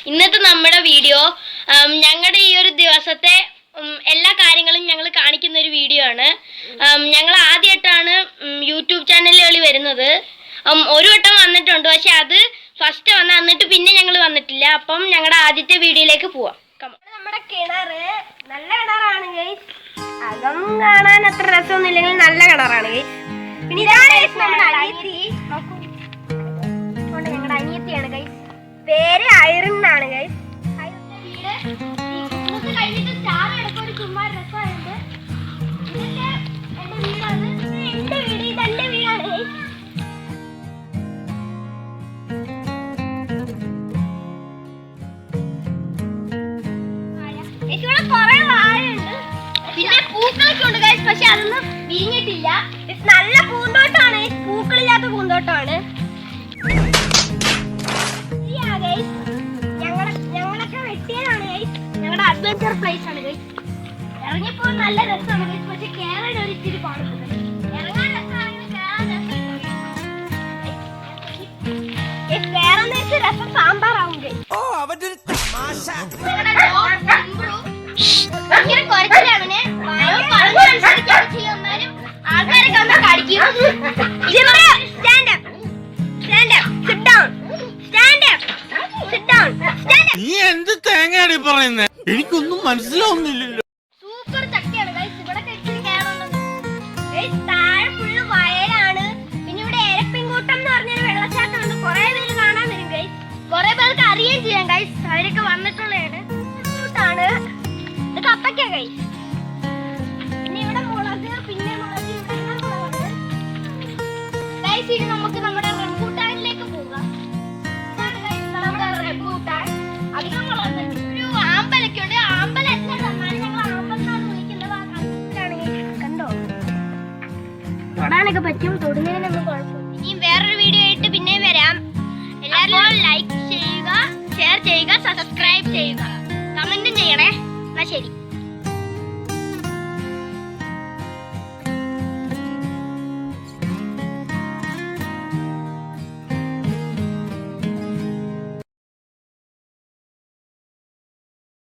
ഇന്നത്തെ നമ്മുടെ വീഡിയോ ഞങ്ങളുടെ ഈ ഒരു ദിവസത്തെ എല്ലാ കാര്യങ്ങളും ഞങ്ങൾ കാണിക്കുന്ന ഒരു വീഡിയോ ആണ്. ഞങ്ങൾ ആദ്യമായിട്ടാണ് യൂട്യൂബ് ചാനലുകളിൽ വരുന്നത്. ഒരു വട്ടം വന്നിട്ടുണ്ട്, പക്ഷെ അത് ഫസ്റ്റ് എന്നിട്ട് പിന്നെ ഞങ്ങൾ വന്നിട്ടില്ല. അപ്പം ഞങ്ങളുടെ ആദ്യത്തെ വീഡിയോയിലേക്ക് പോവാം. നമ്മുടെ കിണറ് നല്ല കിണറാണ് ഗൈസ്. അകം കാണാൻ അത്ര രസമൊന്നും ഇല്ലെങ്കിൽ നല്ല കിണറാണ് ഗൈസ്. പിന്നെ ഇതാണ് നമ്മുടെ അനിയത്തി. ഞങ്ങളുടെ അനിയത്തിയാണ് ഗൈസ്. പേര് ഐറിൻ എന്നാണ് ഗൈസ്. കഴിഞ്ഞിട്ട് ചാറ് എടുക്കൊരു ചുമ്മാ രസമായിട്ട് എന്റെ വീടാണ്. എന്റെ വീട് ഇതെന്റെ വീടാണ് ഗൈസ്. ഇവിടെ കുറെ വാഴയുണ്ട്, പിന്നെ പൂക്കളൊക്കെ ഉണ്ട് ഗൈസ്. പക്ഷെ അതൊന്നും വിരിഞ്ഞിട്ടില്ല. നല്ല പൂന്തോട്ടമാണ്, പൂക്കളില്ലാത്ത പൂന്തോട്ടമാണ്. ഞങ്ങളൊക്കെ വെട്ടിയതാണ് ഗൈസ്. ഞങ്ങളുടെ അഡ്വഞ്ചർ പ്ലേസ് ആണ് ഗൈസ്. ഇറങ്ങിപ്പോ നല്ല രസമാണ് ഗൈസ്. പക്ഷെ കേരളം ഒരു ഇച്ചിരി പാടുണ്ട്. ഇറങ്ങാൻ രസമാണെങ്കിൽ കേരളം രസം സാമ്പാറാവും ഗൈസ്. ഭയങ്കര കുറച്ചിലാണ് പറഞ്ഞനുസരിക്കാൻ ചെയ്യും. എന്നാലും ആൾക്കാരൊക്കെ ഒന്ന് കടിക്കും. നീ എന്ത് തേങ്ങയാണ് പറയുന്നത്? എനിക്കൊന്നും മനസ്സിലാവുന്നില്ലല്ലോ. സൂപ്പർ ചക്കയാണ് ഗൈസ്. ഇവിടെ താഴെ ഫുള്ള് വയലാണ്. പിന്നെ ഇവിടെ എരപ്പിൻകൂട്ടം എന്ന് പറഞ്ഞൊരു വെള്ളച്ചാട്ടമുണ്ട്. കുറെ പേര് കാണാൻ വരും ഗൈസ്. കുറെ പേർക്ക് അറിയുകയും ചെയ്യാം ഗൈസ്. അവരൊക്കെ വന്നിട്ടുള്ളതാണ്. ഇത് കപ്പയ്ക്ക ഗൈസ്. പിന്നെ ഇവിടെ മുളക്, പിന്നെ മുളക്, ഇവിടെ മുളക് ഗൈസ്. ഇനി നമുക്ക് നമ്മുടെ റംബൂട്ടാനിലേക്ക് പോകാം. നമ്മുടെ റംബൂട്ടാൻ അധികം വളർന്നിട്ട് ഒരു ആമ്പലൊക്കെ ഉണ്ട്. ആമ്പലല്ല, ഞങ്ങൾ ആമ്പലെന്നാണ് വിളിക്കുന്നത്. കണ്ടോ, തൊടാനൊക്കെ പറ്റും. തൊടുന്നതിനൊന്നും കുഴപ്പമില്ല. ഇനിയും വേറൊരു വീഡിയോ ആയിട്ട് പിന്നെ വരാം. എല്ലാവരും ലൈക്ക് ചെയ്യുക, ഷെയർ ചെയ്യുക, സബ്സ്ക്രൈബ് ചെയ്യുക, കമന്റും ചെയ്യണേ. എന്നാ ശരി.